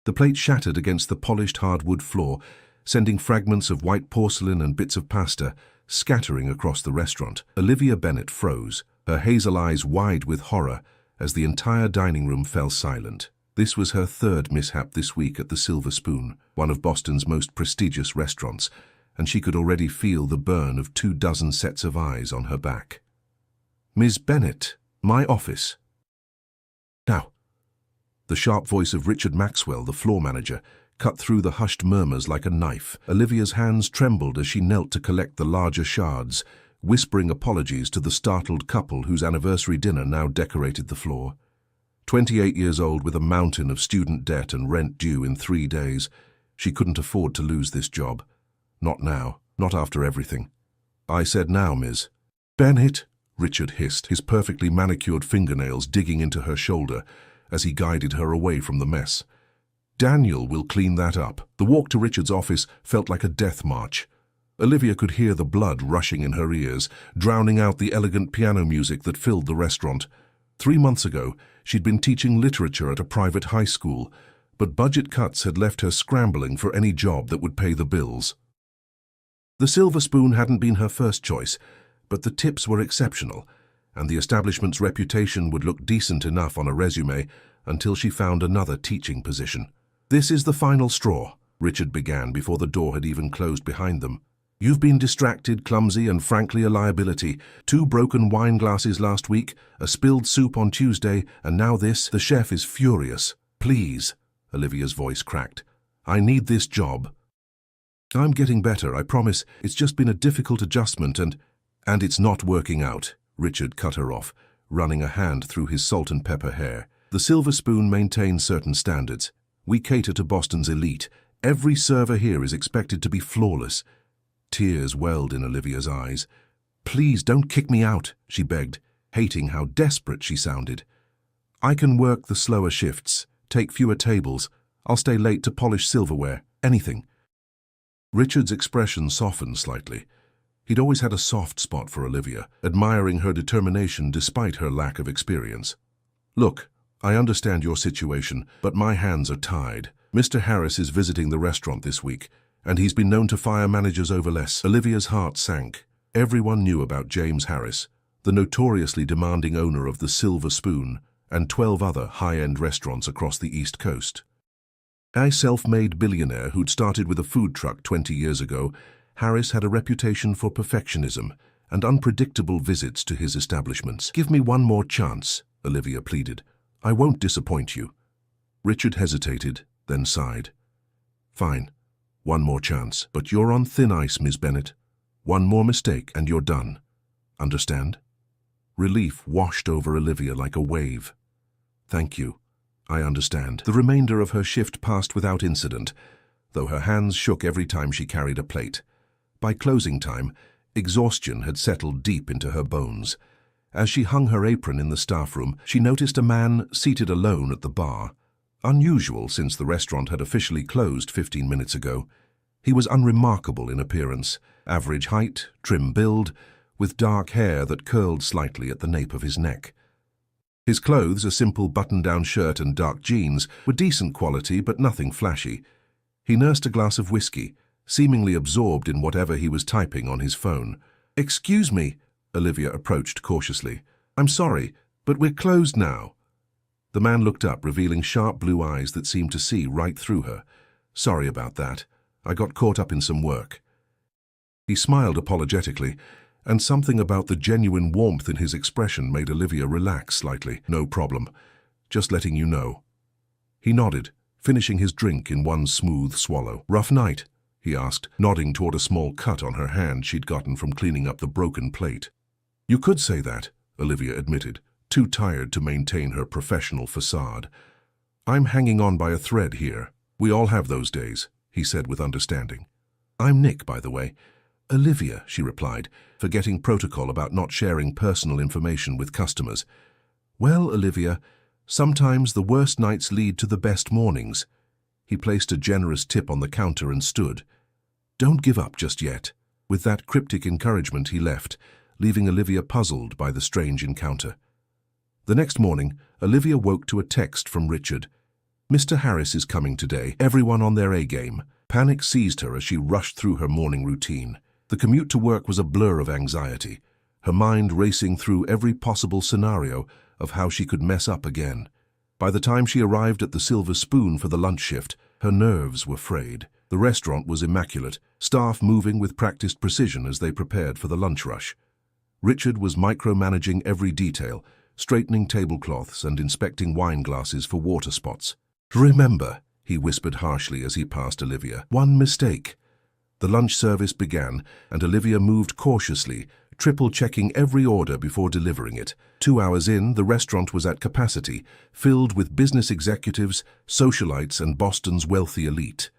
The plate shattered against the polished hardwood floor, sending fragments of white porcelain and bits of pasta scattering across the restaurant. Olivia Bennet froze, her hazel eyes wide with horror, as the entire dining room fell silent. This was her third mishap this week at the Silver Spoon, one of Boston's most prestigious restaurants, and she could already feel the burn of 24 sets of eyes on her back. "Ms. Bennet, my office." "Now." The sharp voice of Richard Maxwell, the floor manager, cut through the hushed murmurs like a knife. Olivia's hands trembled as she knelt to collect the larger shards, whispering apologies to the startled couple whose anniversary dinner now decorated the floor. 28 years old with a mountain of student debt and rent due in 3 days, she couldn't afford to lose this job. Not now, not after everything. "I said now, Ms. Bennet," Richard hissed, his perfectly manicured fingernails digging into her shoulder as he guided her away from the mess. "Daniel will clean that up." The walk to Richard's office felt like a death march. Olivia could hear the blood rushing in her ears, drowning out the elegant piano music that filled the restaurant. 3 months ago, she'd been teaching literature at a private high school, but budget cuts had left her scrambling for any job that would pay the bills. The Silver Spoon hadn't been her first choice, but the tips were exceptional, and the establishment's reputation would look decent enough on a resume until she found another teaching position. "This is the final straw," Richard began before the door had even closed behind them. "You've been distracted, clumsy, and frankly a liability. 2 broken wine glasses last week, a spilled soup on Tuesday, and now this. The chef is furious." "Please," Olivia's voice cracked. "I need this job." "I'm getting better, I promise. It's just been a difficult adjustment and it's not working out," Richard cut her off, running a hand through his salt and pepper hair. "The Silver Spoon maintains certain standards. We cater to Boston's elite. Every server here is expected to be flawless." Tears welled in Olivia's eyes. "Please don't kick me out," she begged, hating how desperate she sounded. "I can work the slower shifts, take fewer tables. I'll stay late to polish silverware, anything." Richard's expression softened slightly. He'd always had a soft spot for Olivia, admiring her determination despite her lack of experience. "Look, I understand your situation, but my hands are tied. Mr. Harris is visiting the restaurant this week, and he's been known to fire managers over less." Olivia's heart sank. Everyone knew about James Harris, the notoriously demanding owner of the Silver Spoon and 12 other high-end restaurants across the East Coast. A self-made billionaire who'd started with a food truck 20 years ago, Harris had a reputation for perfectionism and unpredictable visits to his establishments. "Give me one more chance," Olivia pleaded. "I won't disappoint you." Richard hesitated, then sighed. "Fine. One more chance. But you're on thin ice, Ms. Bennet. One more mistake and you're done. Understand?" Relief washed over Olivia like a wave. "Thank you. I understand." The remainder of her shift passed without incident, though her hands shook every time she carried a plate. By closing time, exhaustion had settled deep into her bones. As she hung her apron in the staff room, she noticed a man seated alone at the bar. Unusual since the restaurant had officially closed 15 minutes ago. He was unremarkable in appearance, average height, trim build, with dark hair that curled slightly at the nape of his neck. His clothes, a simple button-down shirt and dark jeans, were decent quality but nothing flashy. He nursed a glass of whiskey, seemingly absorbed in whatever he was typing on his phone. "Excuse me," Olivia approached cautiously. "I'm sorry, but we're closed now." The man looked up, revealing sharp blue eyes that seemed to see right through her. "Sorry about that. I got caught up in some work." He smiled apologetically, and something about the genuine warmth in his expression made Olivia relax slightly. "No problem. Just letting you know." He nodded, finishing his drink in one smooth swallow. "Rough night?" he asked, nodding toward a small cut on her hand she'd gotten from cleaning up the broken plate. "You could say that," Olivia admitted, too tired to maintain her professional facade. "I'm hanging on by a thread here. We all have those days," he said with understanding. "I'm Nick, by the way." "Olivia," she replied, forgetting protocol about not sharing personal information with customers. "Well, Olivia, sometimes the worst nights lead to the best mornings." He placed a generous tip on the counter and stood. "Don't give up just yet." With that cryptic encouragement, he left, leaving Olivia puzzled by the strange encounter. The next morning, Olivia woke to a text from Richard. "Mr. Harris is coming today. Everyone on their A-game." Panic seized her as she rushed through her morning routine. The commute to work was a blur of anxiety, her mind racing through every possible scenario of how she could mess up again. By the time she arrived at the Silver Spoon for the lunch shift, her nerves were frayed. The restaurant was immaculate, staff moving with practiced precision as they prepared for the lunch rush. Richard was micromanaging every detail, straightening tablecloths and inspecting wine glasses for water spots. "Remember," he whispered harshly as he passed Olivia, "one mistake." The lunch service began, and Olivia moved cautiously, triple-checking every order before delivering it. 2 hours in, the restaurant was at capacity, filled with business executives, socialites, and Boston's wealthy elite.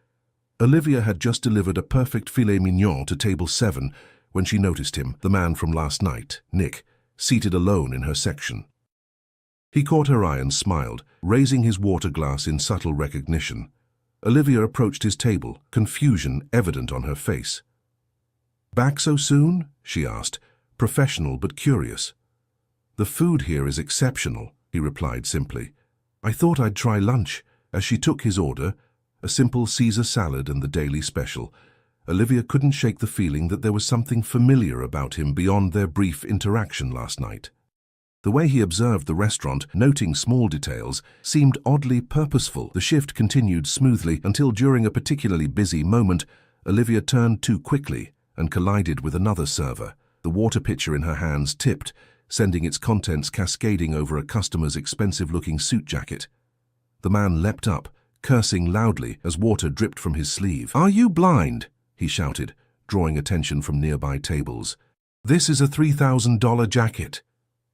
Olivia had just delivered a perfect filet mignon to table 7 when she noticed him, the man from last night, Nick, seated alone in her section. He caught her eye and smiled, raising his water glass in subtle recognition. Olivia approached his table, confusion evident on her face. "Back so soon?" she asked, professional but curious. "The food here is exceptional," he replied simply. "I thought I'd try lunch." As she took his order, a simple Caesar salad and the daily special, Olivia couldn't shake the feeling that there was something familiar about him beyond their brief interaction last night. The way he observed the restaurant, noting small details, seemed oddly purposeful. The shift continued smoothly until during a particularly busy moment, Olivia turned too quickly and collided with another server. The water pitcher in her hands tipped, sending its contents cascading over a customer's expensive-looking suit jacket. The man leapt up, cursing loudly as water dripped from his sleeve. "Are you blind?" he shouted, drawing attention from nearby tables. "This is a $3,000 jacket."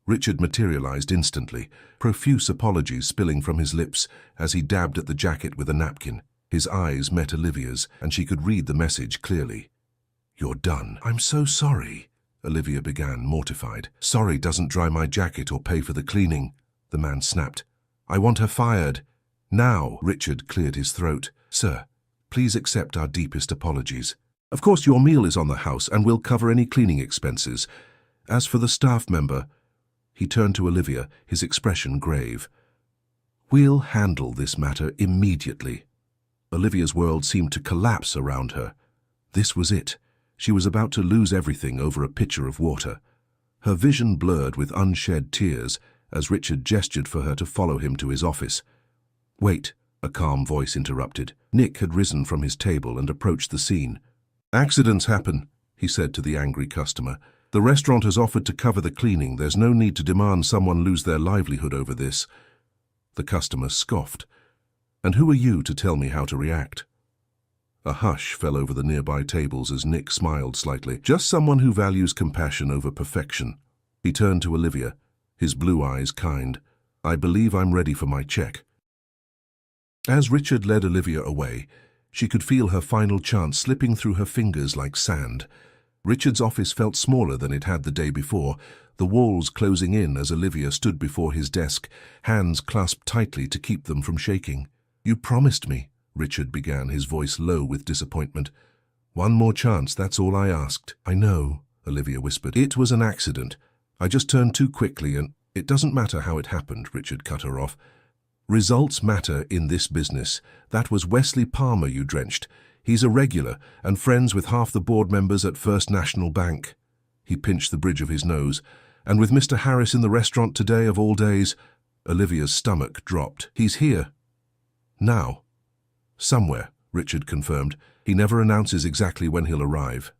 Richard materialized instantly, profuse apologies spilling from his lips as he dabbed at the jacket with a napkin. His eyes met Olivia's, and she could read the message clearly. "You're done." "I'm so sorry," Olivia began, mortified. "Sorry doesn't dry my jacket or pay for the cleaning," the man snapped. "I want her fired. Now." Richard cleared his throat. "Sir, please accept our deepest apologies. Of course your meal is on the house and we'll cover any cleaning expenses. As for the staff member," he turned to Olivia, his expression grave, "we'll handle this matter immediately." Olivia's world seemed to collapse around her. This was it. She was about to lose everything over a pitcher of water. Her vision blurred with unshed tears as Richard gestured for her to follow him to his office. "Wait," a calm voice interrupted. Nick had risen from his table and approached the scene. "Accidents happen," he said to the angry customer. "The restaurant has offered to cover the cleaning. There's no need to demand someone lose their livelihood over this." The customer scoffed. "And who are you to tell me how to react?" A hush fell over the nearby tables as Nick smiled slightly. "Just someone who values compassion over perfection." He turned to Olivia, his blue eyes kind. "I believe I'm ready for my check." As Richard led Olivia away, she could feel her final chance slipping through her fingers like sand. Richard's office felt smaller than it had the day before, the walls closing in as Olivia stood before his desk, hands clasped tightly to keep them from shaking. "You promised me," Richard began, his voice low with disappointment. "One more chance, that's all I asked." "I know," Olivia whispered. "It was an accident. I just turned too quickly and—" "It doesn't matter how it happened," Richard cut her off. "Results matter in this business. That was Wesley Palmer you drenched. He's a regular and friends with half the board members at First National Bank." He pinched the bridge of his nose. "And with Mr. Harris in the restaurant today of all days." Olivia's stomach dropped. "He's here. Now." "Somewhere," Richard confirmed. "He never announces exactly when he'll arrive.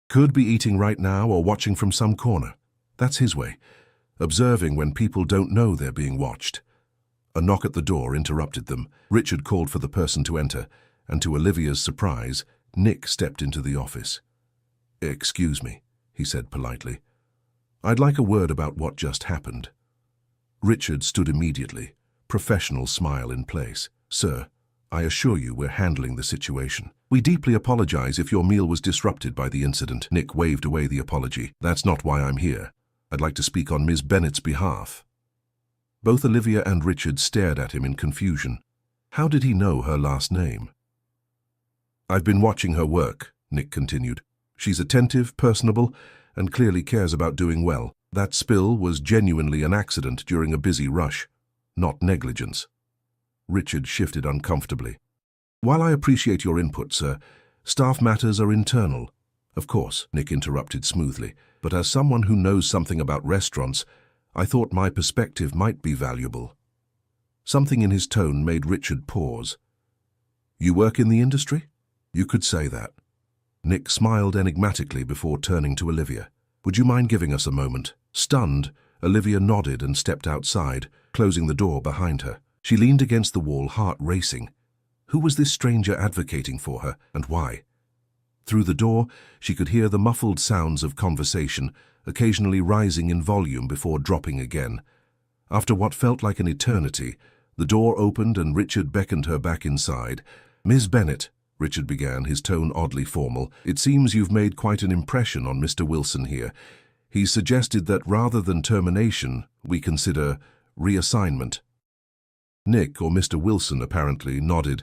Could be eating right now or watching from some corner. That's his way, observing when people don't know they're being watched." A knock at the door interrupted them. Richard called for the person to enter, and to Olivia's surprise, Nick stepped into the office. "Excuse me," he said politely. "I'd like a word about what just happened." Richard stood immediately, professional smile in place. "Sir, I assure you we're handling the situation. We deeply apologize if your meal was disrupted by the incident." Nick waved away the apology. "That's not why I'm here. I'd like to speak on Ms. Bennett's behalf." Both Olivia and Richard stared at him in confusion. How did he know her last name? "I've been watching her work," Nick continued. "She's attentive, personable, and clearly cares about doing well. That spill was genuinely an accident during a busy rush, not negligence." Richard shifted uncomfortably. While I appreciate your input, sir, staff matters are internal. Of course, Nick interrupted smoothly, but as someone who knows something about restaurants, I thought my perspective might be valuable. Something in his tone made Richard pause. You work in the industry? You could say that. Nick smiled enigmatically before turning to Olivia. Would you mind giving us a moment? Stunned, Olivia nodded and stepped outside, closing the door behind her. She leaned against the wall, heart racing. Who was this stranger advocating for her, and why? Through the door, she could hear the muffled sounds of conversation, occasionally rising in volume before dropping again. After what felt like an eternity, the door opened and Richard beckoned her back inside. Ms. Bennett, Richard began, his tone oddly formal, it seems you've made quite an impression on Mr. Wilson here. He suggested that rather than termination, we consider reassignment. Nick, or Mr. Wilson, apparently nodded.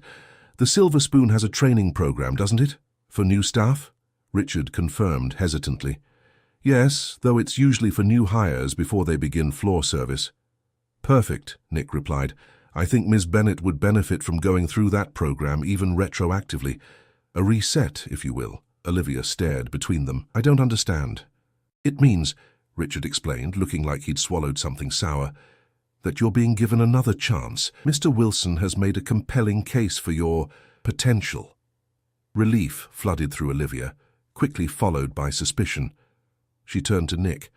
The Silver Spoon has a training program, doesn't it? For new staff? Richard confirmed hesitantly. Yes, though it's usually for new hires before they begin floor service. Perfect, Nick replied. I think Ms. Bennett would benefit from going through that program even retroactively. A reset, if you will. Olivia stared between them. I don't understand. It means, Richard explained, looking like he'd swallowed something sour, that you're being given another chance. Mr. Wilson has made a compelling case for your potential. Relief flooded through Olivia, quickly followed by suspicion. She turned to Nick.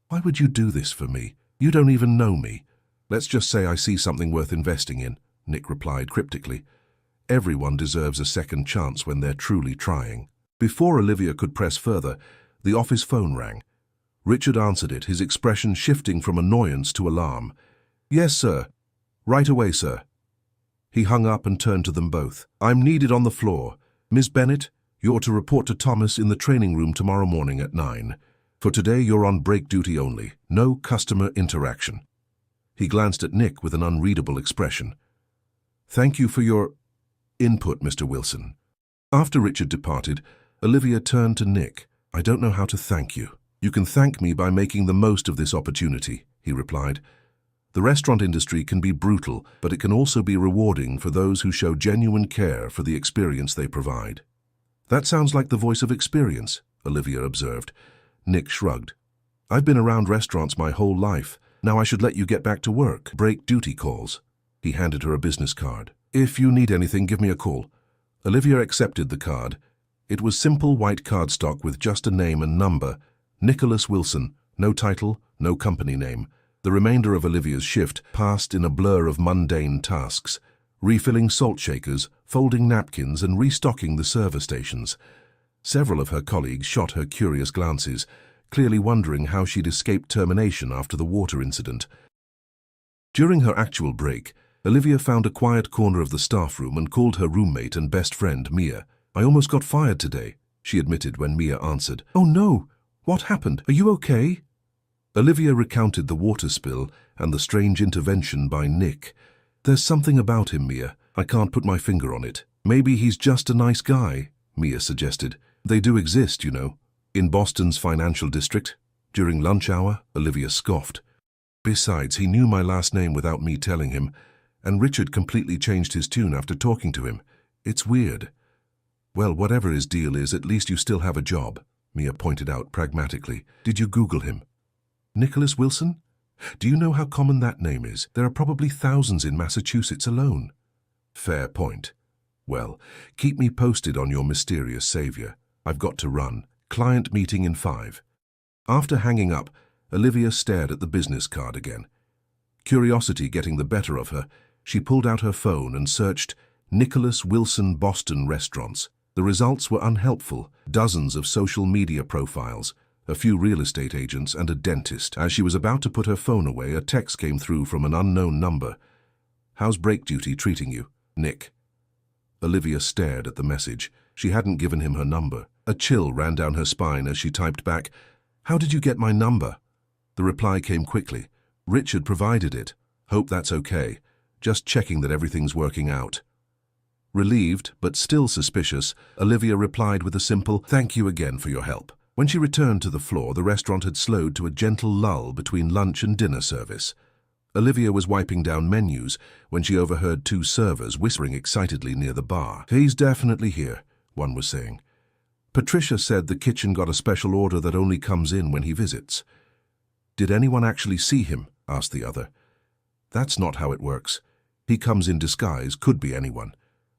Why would you do this for me? You don't even know me. Let's just say I see something worth investing in, Nick replied cryptically. Everyone deserves a second chance when they're truly trying. Before Olivia could press further, the office phone rang. Richard answered it, his expression shifting from annoyance to alarm. Yes, sir. Right away, sir. He hung up and turned to them both. I'm needed on the floor. Miss Bennett, you're to report to Thomas in the training room tomorrow morning at 9. For today, you're on break duty only. No customer interaction. He glanced at Nick with an unreadable expression. Thank you for your input, Mr. Wilson. After Richard departed, Olivia turned to Nick. I don't know how to thank you. You can thank me by making the most of this opportunity, he replied. The restaurant industry can be brutal, but it can also be rewarding for those who show genuine care for the experience they provide. That sounds like the voice of experience, Olivia observed. Nick shrugged. I've been around restaurants my whole life. Now I should let you get back to work. Break duty calls. He handed her a business card. If you need anything, give me a call. Olivia accepted the card. It was simple white cardstock with just a name and number. Nicholas Wilson. No title, no company name. The remainder of Olivia's shift passed in a blur of mundane tasks, refilling salt shakers, folding napkins, and restocking the server stations. Several of her colleagues shot her curious glances, clearly wondering how she'd escaped termination after the water incident. During her actual break, Olivia found a quiet corner of the staff room and called her roommate and best friend, Mia. I almost got fired today, she admitted when Mia answered. Oh no! What happened? Are you okay? Olivia recounted the water spill and the strange intervention by Nick. There's something about him, Mia. I can't put my finger on it. Maybe he's just a nice guy, Mia suggested. They do exist, you know. In Boston's financial district. During lunch hour, Olivia scoffed. Besides, he knew my last name without me telling him, and Richard completely changed his tune after talking to him. It's weird. Well, whatever his deal is, at least you still have a job, Mia pointed out pragmatically. Did you Google him? Nicholas Wilson? Do you know how common that name is? There are probably thousands in Massachusetts alone. Fair point. Well, keep me posted on your mysterious savior. I've got to run. Client meeting in 5. After hanging up, Olivia stared at the business card again. Curiosity getting the better of her, she pulled out her phone and searched Nicholas Wilson Boston restaurants. The results were unhelpful. Dozens of social media profiles, a few real estate agents, and a dentist. As she was about to put her phone away, a text came through from an unknown number. How's break duty treating you, Nick? Olivia stared at the message. She hadn't given him her number. A chill ran down her spine as she typed back, How did you get my number? The reply came quickly. Richard provided it. Hope that's okay. Just checking that everything's working out. Relieved, but still suspicious, Olivia replied with a simple, Thank you again for your help. When she returned to the floor, the restaurant had slowed to a gentle lull between lunch and dinner service. Olivia was wiping down menus when she overheard two servers whispering excitedly near the bar. "He's definitely here," one was saying. "Patricia said the kitchen got a special order that only comes in when he visits." "Did anyone actually see him?" asked the other. "That's not how it works. He comes in disguise, could be anyone.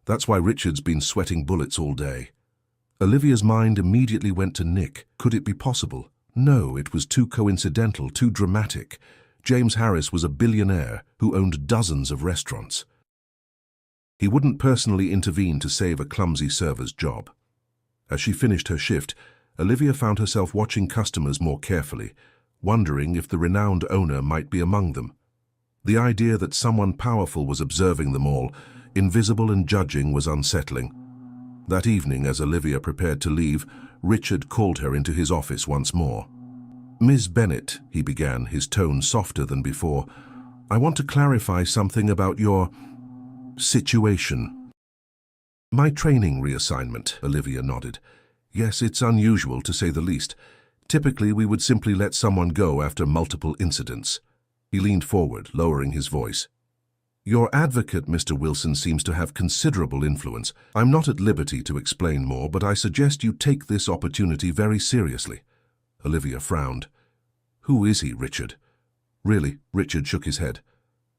That's why Richard's been sweating bullets all day." Olivia's mind immediately went to Nick. Could it be possible? No, it was too coincidental, too dramatic. James Harris was a billionaire who owned dozens of restaurants. He wouldn't personally intervene to save a clumsy server's job. As she finished her shift, Olivia found herself watching customers more carefully, wondering if the renowned owner might be among them. The idea that someone powerful was observing them all, invisible and judging, was unsettling. That evening, as Olivia prepared to leave, Richard called her into his office once more. "Ms. Bennett," he began, his tone softer than before, "I want to clarify something about your situation." "My training reassignment," Olivia nodded. "Yes, it's unusual to say the least. Typically, we would simply let someone go after multiple incidents." He leaned forward, lowering his voice. "Your advocate, Mr. Wilson, seems to have considerable influence. I'm not at liberty to explain more, but I suggest you take this opportunity very seriously." Olivia frowned. "Who is he, Richard?" "Really?" Richard shook his head.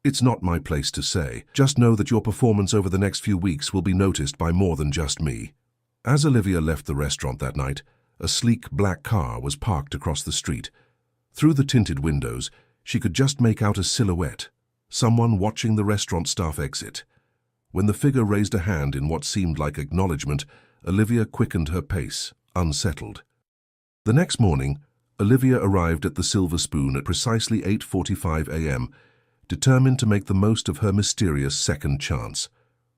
"It's not my place to say. Just know that your performance over the next few weeks will be noticed by more than just me." As Olivia left the restaurant that night, a sleek black car was parked across the street. Through the tinted windows, she could just make out a silhouette, someone watching the restaurant staff exit. When the figure raised a hand in what seemed like acknowledgement, Olivia quickened her pace, unsettled. The next morning, Olivia arrived at the Silver Spoon at precisely 8:45 a.m., determined to make the most of her mysterious second chance.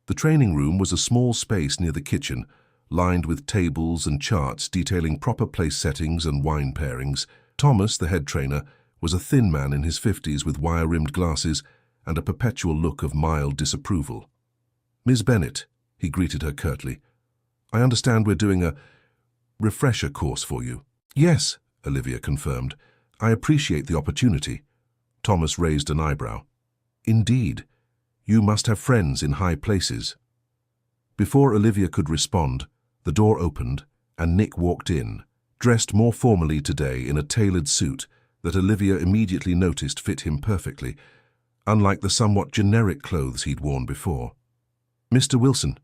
The training room was a small space near the kitchen, lined with tables and charts detailing proper place settings and wine pairings. Thomas, the head trainer, was a thin man in his 50s with wire-rimmed glasses and a perpetual look of mild disapproval. "Ms. Bennett," he greeted her curtly, "I understand we're doing a refresher course for you." "Yes," Olivia confirmed. "I appreciate the opportunity." Thomas raised an eyebrow. "Indeed. You must have friends in high places." Before Olivia could respond, the door opened and Nick walked in, dressed more formally today in a tailored suit that Olivia immediately noticed fit him perfectly, unlike the somewhat generic clothes he'd worn before. "Mr. Wilson."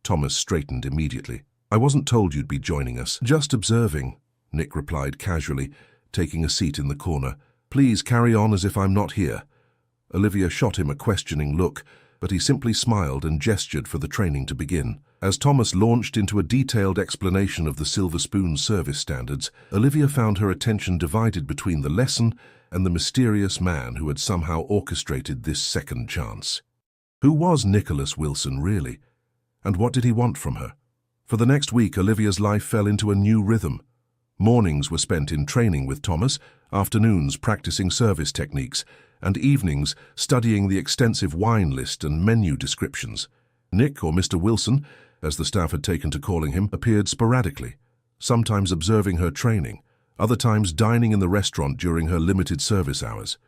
Thomas straightened immediately. "I wasn't told you'd be joining us." "Just observing," Nick replied casually, taking a seat in the corner. "Please carry on as if I'm not here." Olivia shot him a questioning look, but he simply smiled and gestured for the training to begin. As Thomas launched into a detailed explanation of the Silver Spoon service standards, Olivia found her attention divided between the lesson and the mysterious man who had somehow orchestrated this second chance. Who was Nicholas Wilson, really? And what did he want from her? For the next week, Olivia's life fell into a new rhythm. Mornings were spent in training with Thomas, afternoons practicing service techniques, and evenings studying the extensive wine list and menu descriptions. Nick, or Mr. Wilson, as the staff had taken to calling him, appeared sporadically, sometimes observing her training, other times dining in the restaurant during her limited service hours.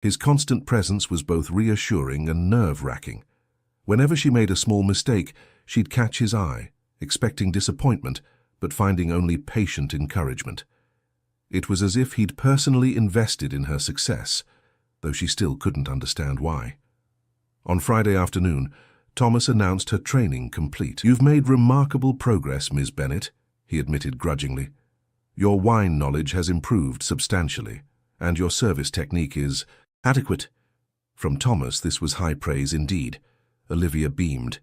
His constant presence was both reassuring and nerve-wracking. Whenever she made a small mistake, she'd catch his eye, expecting disappointment, but finding only patient encouragement. It was as if he'd personally invested in her success, though she still couldn't understand why. On Friday afternoon, Thomas announced her training complete. "You've made remarkable progress, Ms. Bennett," he admitted grudgingly. "Your wine knowledge has improved substantially, and your service technique is adequate." From Thomas, this was high praise indeed. Olivia beamed.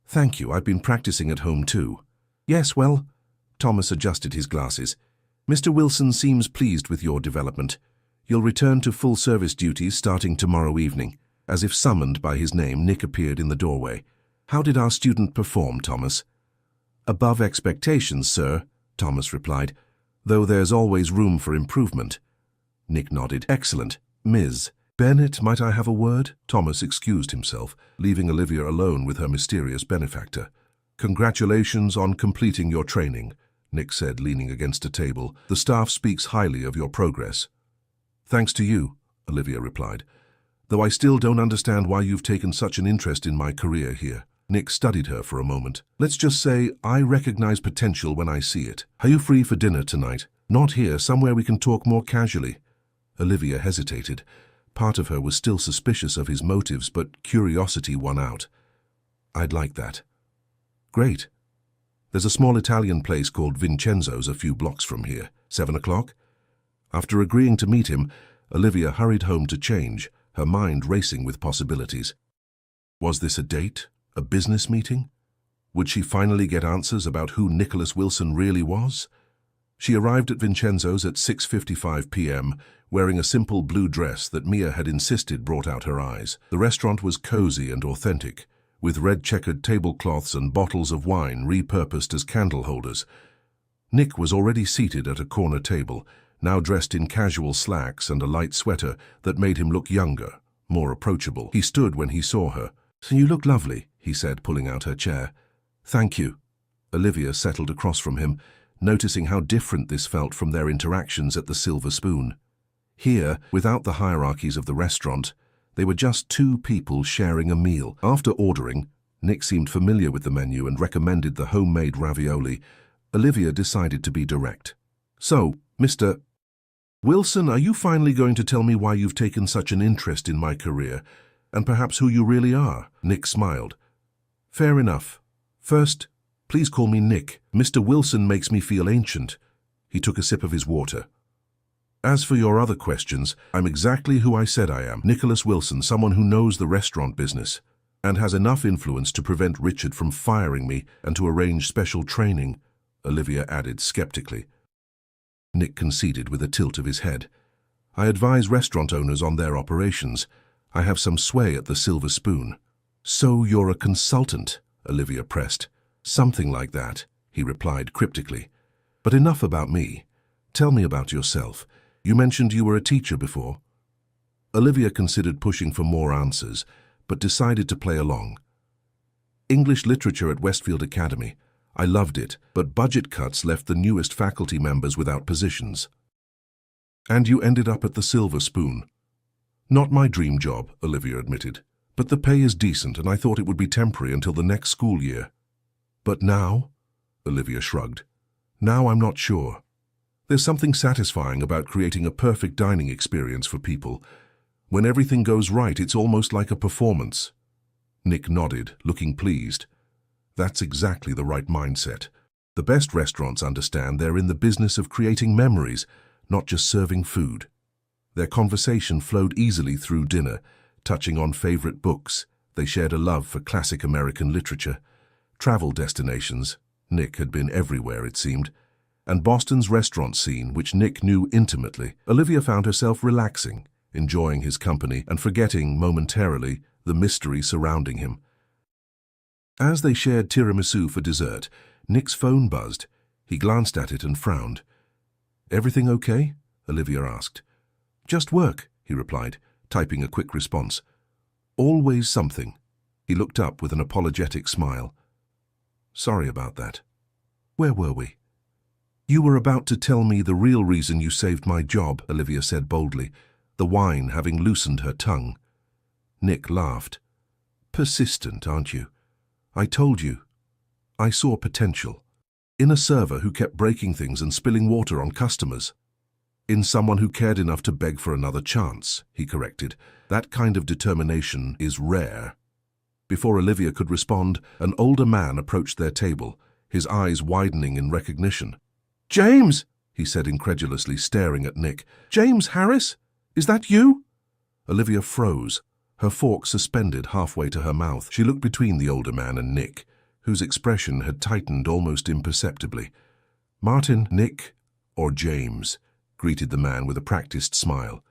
"Thank you, I've been practicing at home too." "Yes, well," Thomas adjusted his glasses. "Mr. Wilson seems pleased with your development. You'll return to full service duties starting tomorrow evening." As if summoned by his name, Nick appeared in the doorway. "How did our student perform, Thomas?" "Above expectations, sir," Thomas replied, "though there's always room for improvement." Nick nodded. "Excellent. Ms. Bennett, might I have a word?" Thomas excused himself, leaving Olivia alone with her mysterious benefactor. "Congratulations on completing your training," Nick said, leaning against a table. "The staff speaks highly of your progress." "Thanks to you," Olivia replied. though I still don't understand why you've taken such an interest in my career here. Nick studied her for a moment. Let's just say I recognize potential when I see it. Are you free for dinner tonight? Not here, somewhere we can talk more casually. Olivia hesitated. Part of her was still suspicious of his motives, but curiosity won out. I'd like that. Great. There's a small Italian place called Vincenzo's a few blocks from here. 7 o'clock? After agreeing to meet him, Olivia hurried home to change, her mind racing with possibilities. Was this a date? A business meeting? Would she finally get answers about who Nicholas Wilson really was? She arrived at Vincenzo's at 6:55 p.m., wearing a simple blue dress that Mia had insisted brought out her eyes. The restaurant was cozy and authentic, with red-checkered tablecloths and bottles of wine repurposed as candle holders. Nick was already seated at a corner table, now dressed in casual slacks and a light sweater that made him look younger, more approachable. He stood when he saw her. "So you look lovely," he said, pulling out her chair. "Thank you." Olivia settled across from him, noticing how different this felt from their interactions at the Silver Spoon. Here, without the hierarchies of the restaurant, they were just two people sharing a meal. After ordering, Nick seemed familiar with the menu and recommended the homemade ravioli. Olivia decided to be direct. "So, Mr. Wilson, are you finally going to tell me why you've taken such an interest in my career, and perhaps who you really are?" Nick smiled. "Fair enough. First, please call me Nick. Mr. Wilson makes me feel ancient." He took a sip of his water. "As for your other questions, I'm exactly who I said I am. Nicholas Wilson, someone who knows the restaurant business and has enough influence to prevent Richard from firing me and to arrange special training," Olivia added skeptically. Nick conceded with a tilt of his head. "I advise restaurant owners on their operations. I have some sway at the Silver Spoon." "So you're a consultant," Olivia pressed. "Something like that," he replied cryptically. "But enough about me. Tell me about yourself. You mentioned you were a teacher before." Olivia considered pushing for more answers, but decided to play along. "English literature at Westfield Academy. I loved it, but budget cuts left the newest faculty members without positions." "And you ended up at the Silver Spoon." "Not my dream job," Olivia admitted, "but the pay is decent and I thought it would be temporary until the next school year." "But now?" Olivia shrugged. "Now I'm not sure. There's something satisfying about creating a perfect dining experience for people. When everything goes right, it's almost like a performance." Nick nodded, looking pleased. "That's exactly the right mindset. The best restaurants understand they're in the business of creating memories, not just serving food." Their conversation flowed easily through dinner, touching on favorite books. They shared a love for classic American literature, travel destinations. Nick had been everywhere, it seemed, and Boston's restaurant scene, which Nick knew intimately. Olivia found herself relaxing, enjoying his company and forgetting momentarily the mystery surrounding him. As they shared tiramisu for dessert, Nick's phone buzzed. He glanced at it and frowned. "Everything okay?" Olivia asked. "Just work," he replied, typing a quick response. "Always something." He looked up with an apologetic smile. "Sorry about that. Where were we?" "You were about to tell me the real reason you saved my job," Olivia said boldly, the wine having loosened her tongue. Nick laughed. "Persistent, aren't you? I told you. I saw potential. In a server who kept breaking things and spilling water on customers. In someone who cared enough to beg for another chance," he corrected. "That kind of determination is rare." Before Olivia could respond, an older man approached their table, his eyes widening in recognition. "James!" he said incredulously, staring at Nick. "James Harris? Is that you?" Olivia froze, her fork suspended halfway to her mouth. She looked between the older man and Nick, whose expression had tightened almost imperceptibly. "Martin, Nick, or James?" greeted the man with a practiced smile.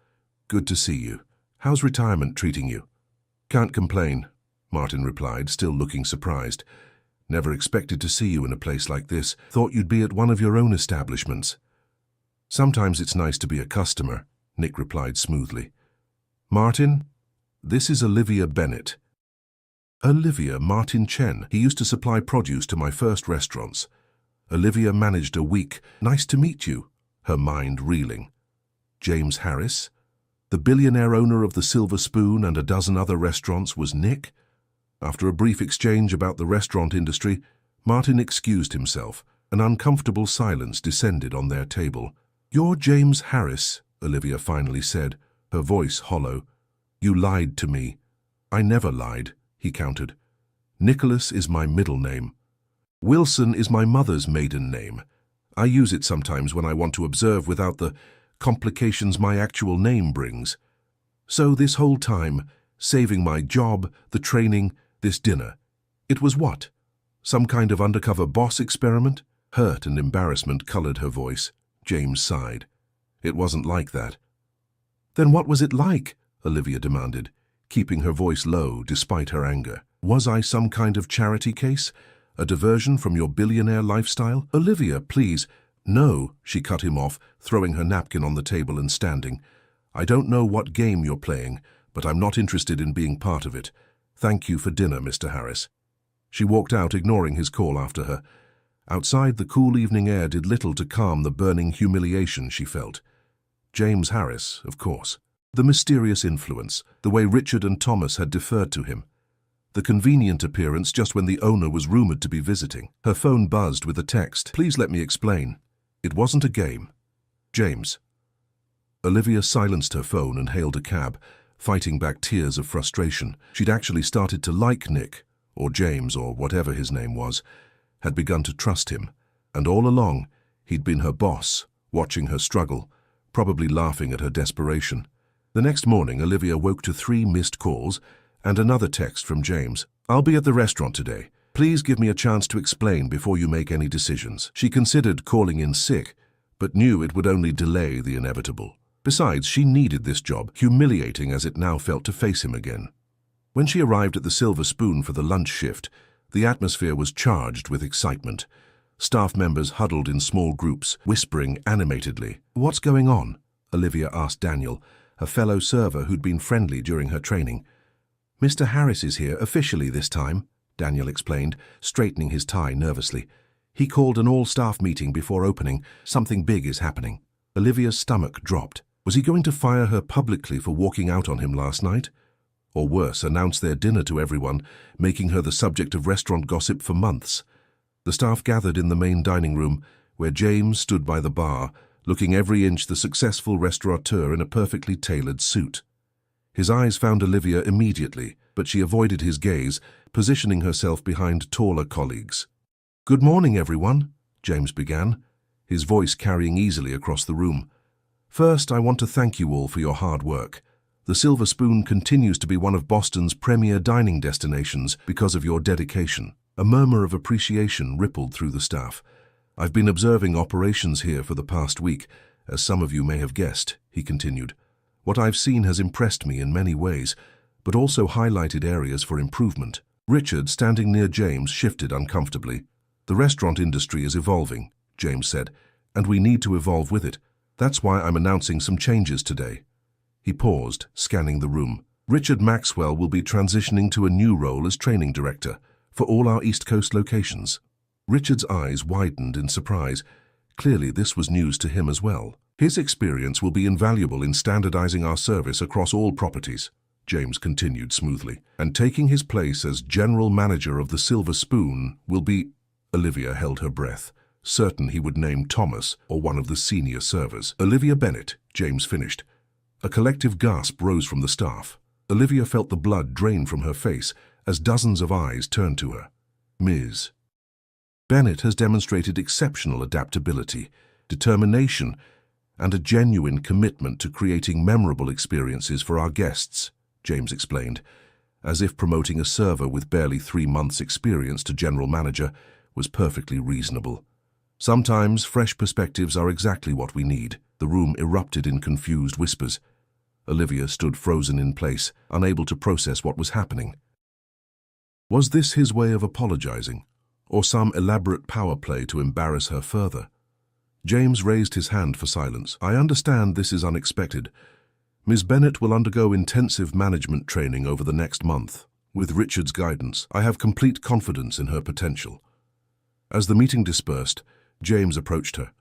"Good to see you. How's retirement treating you?" "Can't complain," Martin replied, still looking surprised. "Never expected to see you in a place like this. Thought you'd be at one of your own establishments." "Sometimes it's nice to be a customer," Nick replied smoothly. "Martin, this is Olivia Bennett." "Olivia Martin Chen. He used to supply produce to my first restaurants." Olivia managed a weak, "Nice to meet you," her mind reeling. "James Harris?" The billionaire owner of the Silver Spoon and a dozen other restaurants was Nick? After a brief exchange about the restaurant industry, Martin excused himself. An uncomfortable silence descended on their table. "You're James Harris," Olivia finally said, her voice hollow. "You lied to me." "I never lied," he countered. "Nicholas is my middle name. Wilson is my mother's maiden name. I use it sometimes when I want to observe without the complications my actual name brings. So this whole time, saving my job, the training, this dinner, it was what? Some kind of undercover boss experiment?" Hurt and embarrassment colored her voice. James sighed. "It wasn't like that." "Then what was it like?" Olivia demanded, keeping her voice low despite her anger. "Was I some kind of charity case? A diversion from your billionaire lifestyle?" "Olivia, please." "No," she cut him off, throwing her napkin on the table and standing. "I don't know what game you're playing, but I'm not interested in being part of it. Thank you for dinner, Mr. Harris." She walked out, ignoring his call after her. Outside, the cool evening air did little to calm the burning humiliation she felt. James Harris, of course. The mysterious influence, the way Richard and Thomas had deferred to him. The convenient appearance just when the owner was rumored to be visiting. Her phone buzzed with a text. "Please let me explain. It wasn't a game. James." Olivia silenced her phone and hailed a cab, fighting back tears of frustration. She'd actually started to like Nick, or James, or whatever his name was, had begun to trust him, and all along he'd been her boss, watching her struggle, probably laughing at her desperation. The next morning, Olivia woke to 3 missed calls and another text from James. "I'll be at the restaurant today. Please give me a chance to explain before you make any decisions." She considered calling in sick, but knew it would only delay the inevitable. Besides, she needed this job, humiliating as it now felt to face him again. When she arrived at the Silver Spoon for the lunch shift, the atmosphere was charged with excitement. Staff members huddled in small groups, whispering animatedly. "What's going on?" Olivia asked Daniel, a fellow server who'd been friendly during her training. "Mr. Harris is here officially this time," Daniel explained, straightening his tie nervously. "He called an all-staff meeting before opening. Something big is happening." Olivia's stomach dropped. Was he going to fire her publicly for walking out on him last night? Or worse, announce their dinner to everyone, making her the subject of restaurant gossip for months? The staff gathered in the main dining room, where James stood by the bar, looking every inch the successful restaurateur in a perfectly tailored suit. His eyes found Olivia immediately, but she avoided his gaze, positioning herself behind taller colleagues. "Good morning, everyone," James began, his voice carrying easily across the room. "First, I want to thank you all for your hard work. The Silver Spoon continues to be one of Boston's premier dining destinations because of your dedication." A murmur of appreciation rippled through the staff. "I've been observing operations here for the past week, as some of you may have guessed," he continued. "What I've seen has impressed me in many ways, but also highlighted areas for improvement." Richard, standing near James, shifted uncomfortably. "The restaurant industry is evolving," James said, "and we need to evolve with it. That's why I'm announcing some changes today." He paused, scanning the room. "Richard Maxwell will be transitioning to a new role as training director for all our East Coast locations." Richard's eyes widened in surprise. Clearly, this was news to him as well. "His experience will be invaluable in standardizing our service across all properties," James continued smoothly. "And taking his place as general manager of the Silver Spoon will be—" Olivia held her breath, certain he would name Thomas or one of the senior servers. "Olivia Bennett," James finished. A collective gasp rose from the staff. Olivia felt the blood drain from her face as dozens of eyes turned to her. "Ms. Bennett has demonstrated exceptional adaptability, determination, and a genuine commitment to creating memorable experiences for our guests," James explained, as if promoting a server with barely 3 months' experience to general manager was perfectly reasonable. "Sometimes fresh perspectives are exactly what we need." The room erupted in confused whispers. Olivia stood frozen in place, unable to process what was happening. Was this his way of apologizing, or some elaborate power play to embarrass her further? James raised his hand for silence. "I understand this is unexpected. Ms. Bennett will undergo intensive management training over the next month. With Richard's guidance, I have complete confidence in her potential." As the meeting dispersed, James approached her.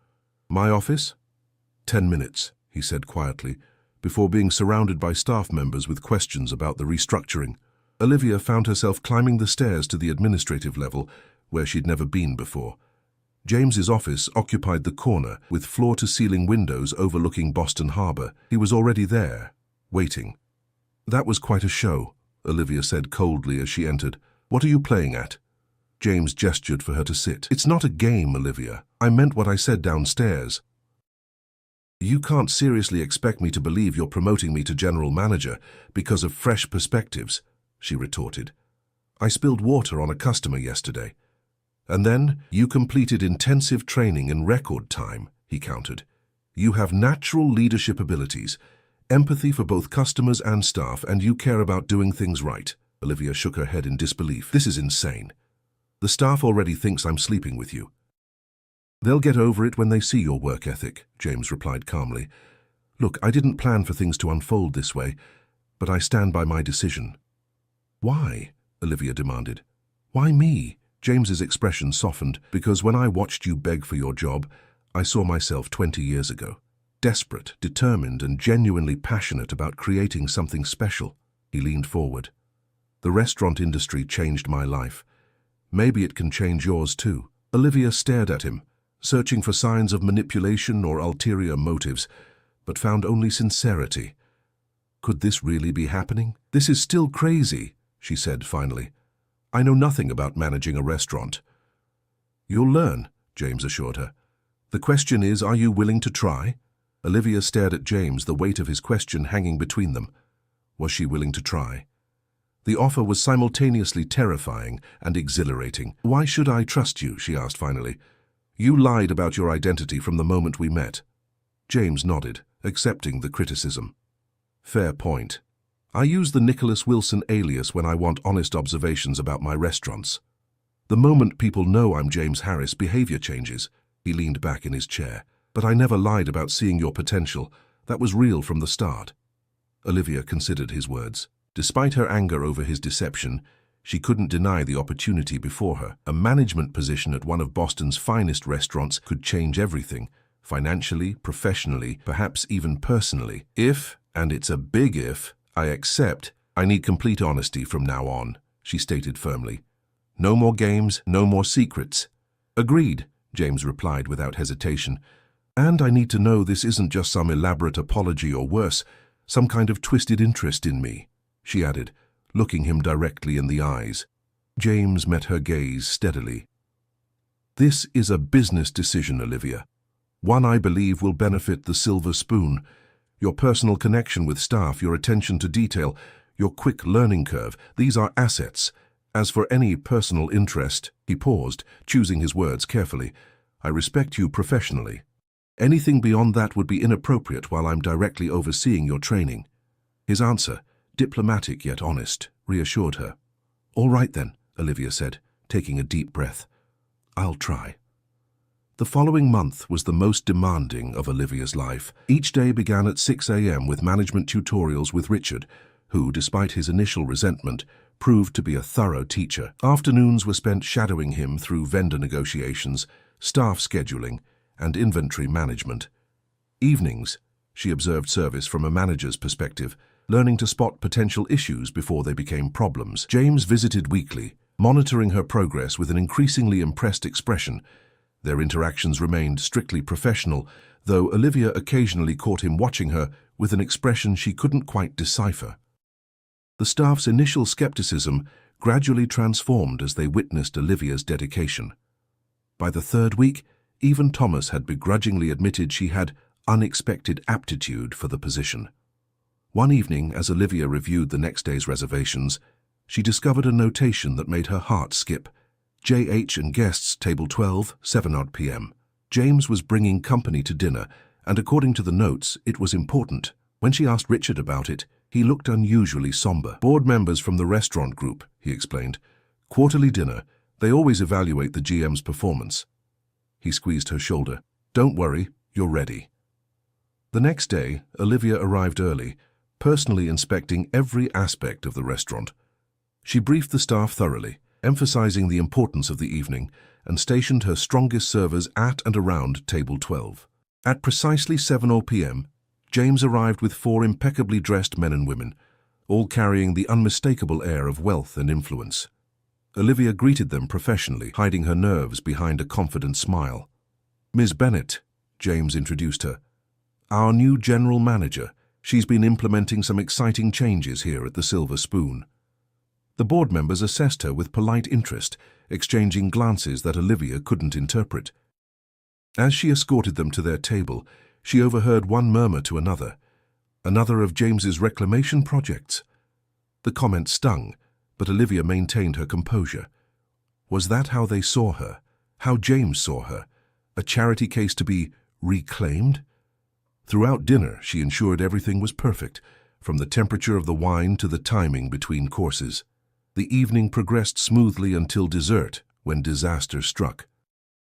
"My office?" 10 minutes, he said quietly, before being surrounded by staff members with questions about the restructuring. Olivia found herself climbing the stairs to the administrative level, where she'd never been before. James's office occupied the corner, with floor-to-ceiling windows overlooking Boston Harbor. He was already there, waiting. "That was quite a show," Olivia said coldly as she entered. "What are you playing at?" James gestured for her to sit. "It's not a game, Olivia. I meant what I said downstairs." "You can't seriously expect me to believe you're promoting me to general manager because of fresh perspectives," she retorted. "I spilled water on a customer yesterday." "And then you completed intensive training in record time," he countered. "You have natural leadership abilities, empathy for both customers and staff, and you care about doing things right." Olivia shook her head in disbelief. "This is insane. The staff already thinks I'm sleeping with you." "They'll get over it when they see your work ethic," James replied calmly. "Look, I didn't plan for things to unfold this way, but I stand by my decision." "Why?" Olivia demanded. "Why me?" James's expression softened. "Because when I watched you beg for your job, I saw myself 20 years ago. Desperate, determined, and genuinely passionate about creating something special." He leaned forward. "The restaurant industry changed my life. Maybe it can change yours too." Olivia stared at him, searching for signs of manipulation or ulterior motives, but found only sincerity. Could this really be happening? "This is still crazy," she said finally. "I know nothing about managing a restaurant." "You'll learn," James assured her. "The question is, are you willing to try?" Olivia stared at James, the weight of his question hanging between them. Was she willing to try? The offer was simultaneously terrifying and exhilarating. "Why should I trust you?" she asked finally. "You lied about your identity from the moment we met." James nodded, accepting the criticism. "Fair point. I use the Nicholas Wilson alias when I want honest observations about my restaurants. The moment people know I'm James Harris, behavior changes." He leaned back in his chair. "But I never lied about seeing your potential. That was real from the start." Olivia considered his words. Despite her anger over his deception, she couldn't deny the opportunity before her. A management position at one of Boston's finest restaurants could change everything, financially, professionally, perhaps even personally. "If, and it's a big if, I accept, I need complete honesty from now on," she stated firmly. "No more games, no more secrets." "Agreed," James replied without hesitation. "And I need to know this isn't just some elaborate apology or worse, some kind of twisted interest in me," she added, looking him directly in the eyes. James met her gaze steadily. "This is a business decision, Olivia. One I believe will benefit the Silver Spoon. Your personal connection with staff, your attention to detail, your quick learning curve, these are assets. As for any personal interest," he paused, choosing his words carefully, "I respect you professionally. Anything beyond that would be inappropriate while I'm directly overseeing your training." His answer, diplomatic yet honest, reassured her. "All right then," Olivia said, taking a deep breath. "I'll try." The following month was the most demanding of Olivia's life. Each day began at 6 a.m. with management tutorials with Richard, who, despite his initial resentment, proved to be a thorough teacher. Afternoons were spent shadowing him through vendor negotiations, staff scheduling, and inventory management. Evenings, she observed service from a manager's perspective, learning to spot potential issues before they became problems. James visited weekly, monitoring her progress with an increasingly impressed expression. Their interactions remained strictly professional, though Olivia occasionally caught him watching her with an expression she couldn't quite decipher. The staff's initial skepticism gradually transformed as they witnessed Olivia's dedication. By the third week, even Thomas had begrudgingly admitted she had unexpected aptitude for the position. One evening, as Olivia reviewed the next day's reservations, she discovered a notation that made her heart skip. JH and guests, table 12, 7 p.m. James was bringing company to dinner, and according to the notes, it was important. When she asked Richard about it, he looked unusually somber. "Board members from the restaurant group," he explained. "Quarterly dinner. They always evaluate the GM's performance." He squeezed her shoulder. "Don't worry, you're ready." The next day, Olivia arrived early, personally inspecting every aspect of the restaurant. She briefed the staff thoroughly, emphasizing the importance of the evening, and stationed her strongest servers at and around table 12. At precisely 7 p.m., James arrived with 4 impeccably dressed men and women, all carrying the unmistakable air of wealth and influence. Olivia greeted them professionally, hiding her nerves behind a confident smile. "Ms. Bennett," James introduced her. "Our new general manager. She's been implementing some exciting changes here at the Silver Spoon." The board members assessed her with polite interest, exchanging glances that Olivia couldn't interpret. As she escorted them to their table, she overheard one murmur to another of James's reclamation projects. The comment stung, but Olivia maintained her composure. Was that how they saw her? How James saw her? A charity case to be reclaimed? Throughout dinner, she ensured everything was perfect, from the temperature of the wine to the timing between courses. The evening progressed smoothly until dessert, when disaster struck.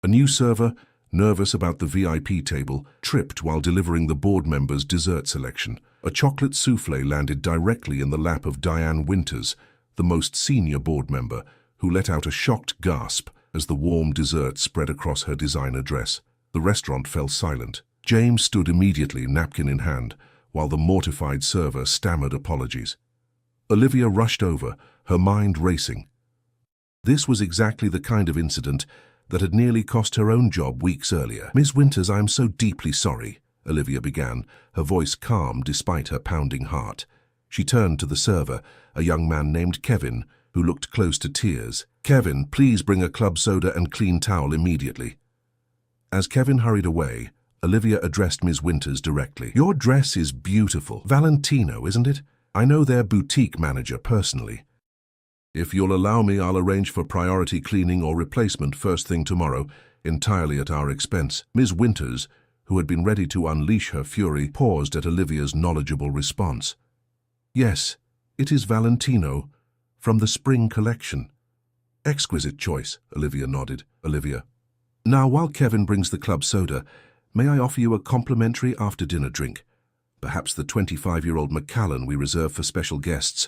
A new server, nervous about the VIP table, tripped while delivering the board members' dessert selection. A chocolate soufflé landed directly in the lap of Diane Winters, the most senior board member, who let out a shocked gasp as the warm dessert spread across her designer dress. The restaurant fell silent. James stood immediately, napkin in hand, while the mortified server stammered apologies. Olivia rushed over, her mind racing. This was exactly the kind of incident that had nearly cost her own job weeks earlier. "Miss Winters, I am so deeply sorry," Olivia began, her voice calm despite her pounding heart. She turned to the server, a young man named Kevin, who looked close to tears. "Kevin, please bring a club soda and clean towel immediately." As Kevin hurried away, Olivia addressed Ms. Winters directly. "Your dress is beautiful. Valentino, isn't it? I know their boutique manager personally. If you'll allow me, I'll arrange for priority cleaning or replacement first thing tomorrow, entirely at our expense." Ms. Winters, who had been ready to unleash her fury, paused at Olivia's knowledgeable response. "Yes, it is Valentino, from the spring collection." "Exquisite choice," Olivia nodded. "Olivia. Now, while Kevin brings the club soda, may I offer you a complimentary after-dinner drink? Perhaps the 25-year-old Macallan we reserve for special guests."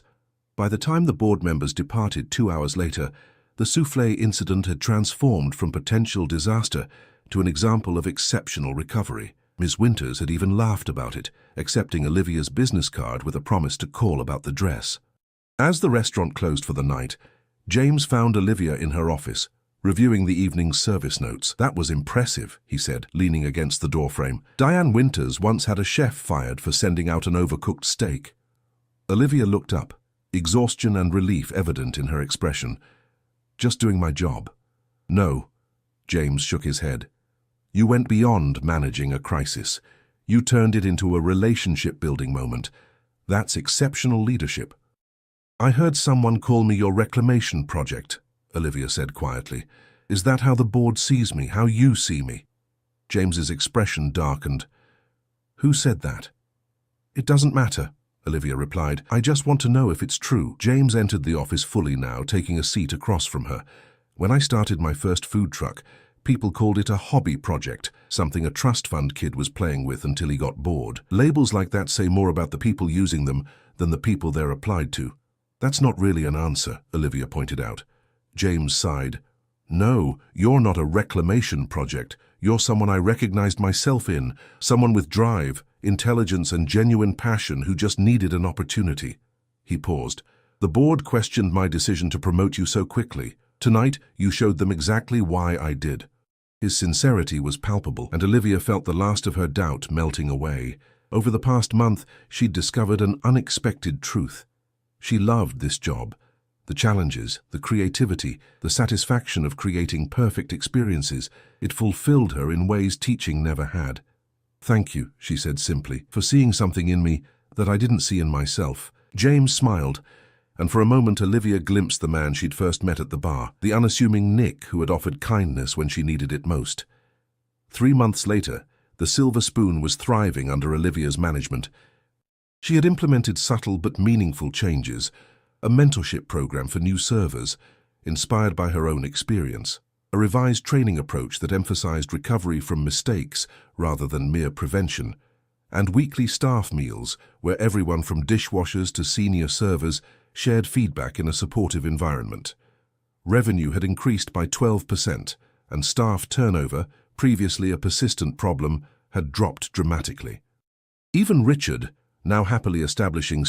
By the time the board members departed 2 hours later, the soufflé incident had transformed from potential disaster to an example of exceptional recovery. Ms. Winters had even laughed about it, accepting Olivia's business card with a promise to call about the dress. As the restaurant closed for the night, James found Olivia in her office, reviewing the evening's service notes. "That was impressive," he said, leaning against the doorframe. "Diane Winters once had a chef fired for sending out an overcooked steak." Olivia looked up, exhaustion and relief evident in her expression. "Just doing my job." "No," James shook his head. "You went beyond managing a crisis. You turned it into a relationship-building moment. That's exceptional leadership." "I heard someone call me your reclamation project," Olivia said quietly. "Is that how the board sees me, how you see me?" James's expression darkened. "Who said that?" "It doesn't matter," Olivia replied. "I just want to know if it's true." James entered the office fully now, taking a seat across from her. "When I started my first food truck, people called it a hobby project, something a trust fund kid was playing with until he got bored. Labels like that say more about the people using them than the people they're applied to." "That's not really an answer," Olivia pointed out. James sighed. "No, you're not a reclamation project. You're someone I recognized myself in, someone with drive, intelligence, and genuine passion who just needed an opportunity." He paused. "The board questioned my decision to promote you so quickly. Tonight, you showed them exactly why I did." His sincerity was palpable, and Olivia felt the last of her doubt melting away. Over the past month, she'd discovered an unexpected truth. She loved this job. The challenges, the creativity, the satisfaction of creating perfect experiences, it fulfilled her in ways teaching never had. "Thank you," she said simply, "for seeing something in me that I didn't see in myself." James smiled, and for a moment Olivia glimpsed the man she'd first met at the bar, the unassuming Nick who had offered kindness when she needed it most. 3 months later, the Silver Spoon was thriving under Olivia's management. She had implemented subtle but meaningful changes, a mentorship program for new servers, inspired by her own experience, a revised training approach that emphasized recovery from mistakes rather than mere prevention, and weekly staff meals where everyone from dishwashers to senior servers shared feedback in a supportive environment. Revenue had increased by 12%, and staff turnover, previously a persistent problem, had dropped dramatically. Even Richard, now happily establishing